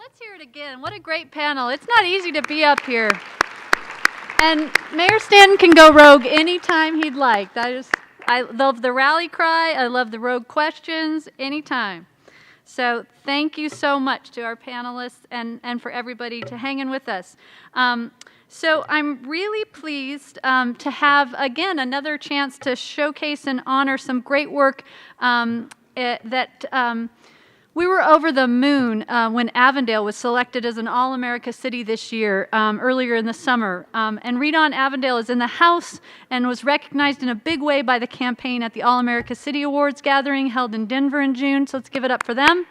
Let's hear it again. What a great panel. It's not easy to be up here. And Mayor Stanton can go rogue anytime he'd like. I love the rally cry. I love the rogue questions anytime. So thank you so much to our panelists and for everybody to hang in with us. So I'm really pleased to have, again, another chance to showcase and honor some great work we were over the moon when Avondale was selected as an All-America City this year, earlier in the summer. And Read On Avondale is in the house and was recognized in a big way by the campaign at the All-America City Awards gathering held in Denver in June. So let's give it up for them.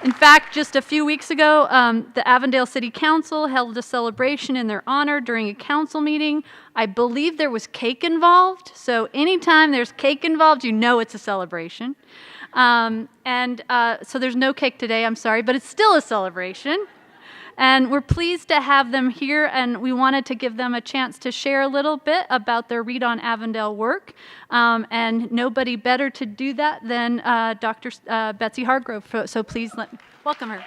In fact, just a few weeks ago, the Avondale City Council held a celebration in their honor during a council meeting. I believe there was cake involved, so anytime there's cake involved, you know it's a celebration. So there's no cake today, I'm sorry, but it's still a celebration. And we're pleased to have them here, and we wanted to give them a chance to share a little bit about their Read On Avondale work. And nobody better to do that than Dr. Betsy Hargrove. So please welcome her.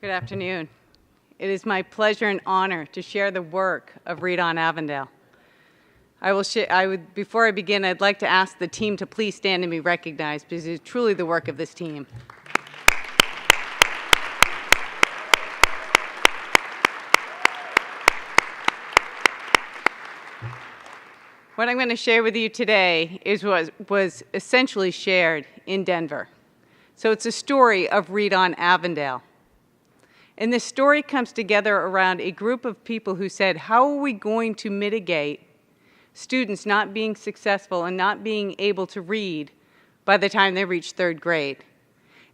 Good afternoon. It is my pleasure and honor to share the work of Read On Avondale. Before I begin, I'd like to ask the team to please stand and be recognized because it is truly the work of this team. What I'm going to share with you today is what was essentially shared in Denver. So it's a story of Read On Avondale. And this story comes together around a group of people who said, how are we going to mitigate students not being successful and not being able to read by the time they reach third grade?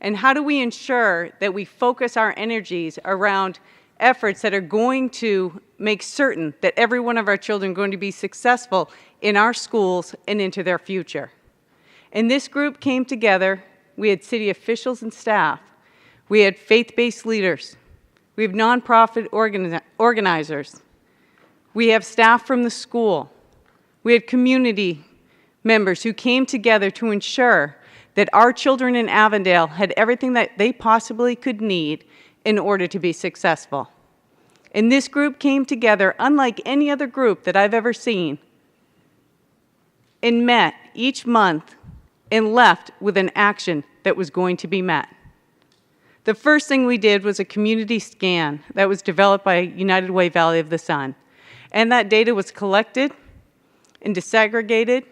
And how do we ensure that we focus our energies around efforts that are going to make certain that every one of our children are going to be successful in our schools and into their future? And this group came together. We had city officials and staff. We had faith-based leaders. We have nonprofit organizers. We have staff from the school. We had community members who came together to ensure that our children in Avondale had everything that they possibly could need in order to be successful. And this group came together unlike any other group that I've ever seen and met each month and left with an action that was going to be met. The first thing we did was a community scan that was developed by United Way Valley of the Sun. And that data was collected and disaggregated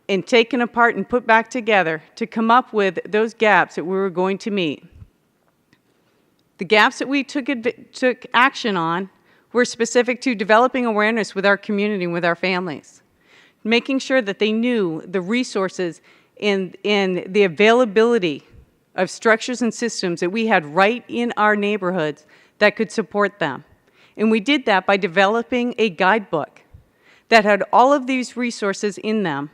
and taken apart and put back together to come up with those gaps that we were going to meet. The gaps that we took action on were specific to developing awareness with our community and with our families, making sure that they knew the resources and the availability of structures and systems that we had right in our neighborhoods that could support them. And we did that by developing a guidebook that had all of these resources in them,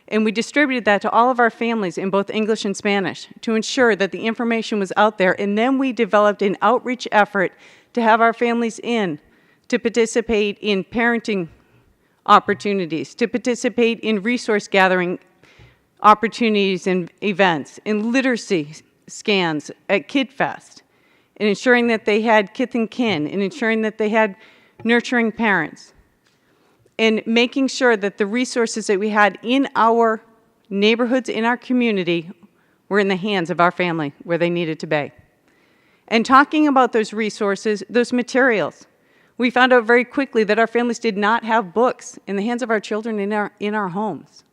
and we distributed that to all of our families in both English and Spanish to ensure that the information was out there. And then we developed an outreach effort to have our families in to participate in parenting opportunities, to participate in resource gathering opportunities and events, in literacy scans at KidFest, and ensuring that they had kith and kin, and ensuring that they had nurturing parents, and making sure that the resources that we had in our neighborhoods, in our community, were in the hands of our family where they needed to be. And talking about those resources, those materials, we found out very quickly that our families did not have books in the hands of our children in our homes.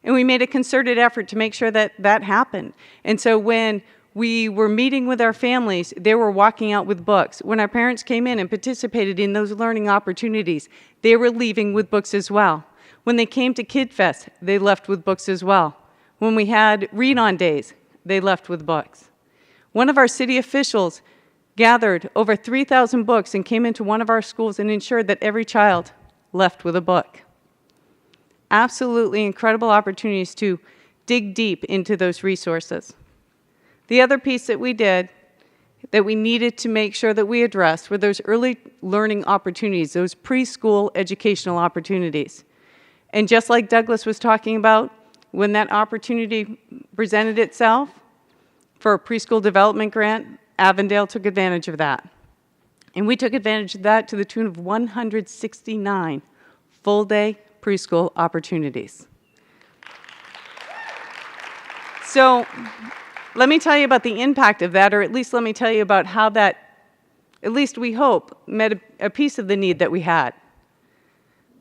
And we made a concerted effort to make sure that that happened. And so when we were meeting with our families, they were walking out with books. When our parents came in and participated in those learning opportunities, they were leaving with books as well. When they came to KidFest, they left with books as well. When we had Read On Days, they left with books. One of our city officials gathered over 3,000 books and came into one of our schools and ensured that every child left with a book. Absolutely incredible opportunities to dig deep into those resources. The other piece that we did that we needed to make sure that we addressed were those early learning opportunities, those preschool educational opportunities. And just like Douglas was talking about, when that opportunity presented itself for a preschool development grant, Avondale took advantage of that. And we took advantage of that to the tune of 169 full-day preschool opportunities. So let me tell you about the impact of that, or at least let me tell you about how that, at least we hope, met a piece of the need that we had.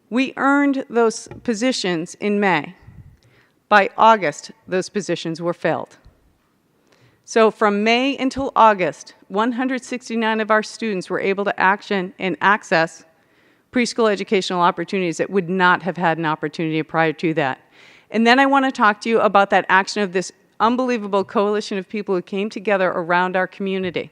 We earned those positions in May. By August, those positions were filled. So from May until August, 169 of our students were able to action and access preschool educational opportunities that would not have had an opportunity prior to that. And then I want to talk to you about that action of this unbelievable coalition of people who came together around our community.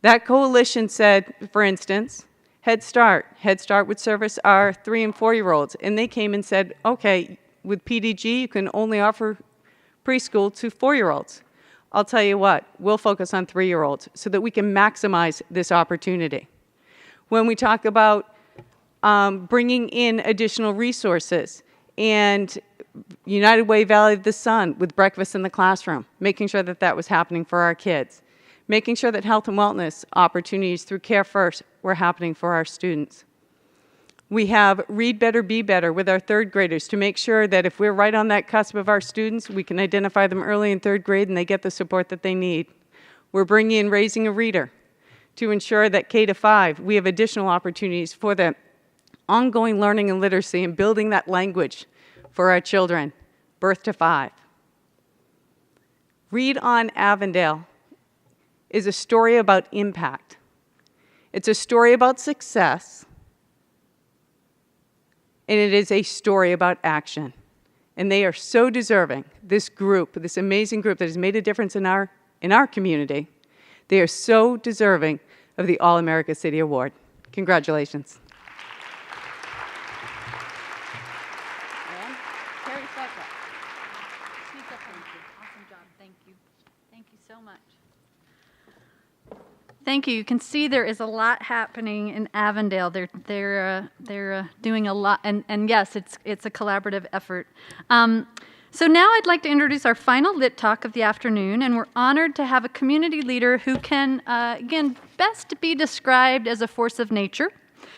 That coalition said, for instance, Head Start. Head Start would service our 3- and 4-year-olds, and they came and said, okay, with PDG, you can only offer preschool to 4-year-olds. I'll tell you what, we'll focus on 3-year-olds so that we can maximize this opportunity. When we talk about bringing in additional resources and United Way Valley of the Sun with breakfast in the classroom, making sure that that was happening for our kids, making sure that health and wellness opportunities through Care First were happening for our students. We have Read Better, Be Better with our 3rd graders to make sure that if we're right on that cusp of our students, we can identify them early in 3rd grade and they get the support that they need. We're bringing in Raising a Reader to ensure that K to 5, we have additional opportunities for the ongoing learning and literacy and building that language for our children, birth to 5. Read on Avondale is a story about impact. It's a story about success, and it is a story about action. And they are so deserving, this group, this amazing group that has made a difference in our community, they are so deserving of the All-America City Award. Congratulations. Thank you. You can see there is a lot happening in Avondale. They're doing a lot, and yes, it's a collaborative effort. So now I'd like to introduce our final Lit Talk of the afternoon, and we're honored to have a community leader who can, again, best be described as a force of nature.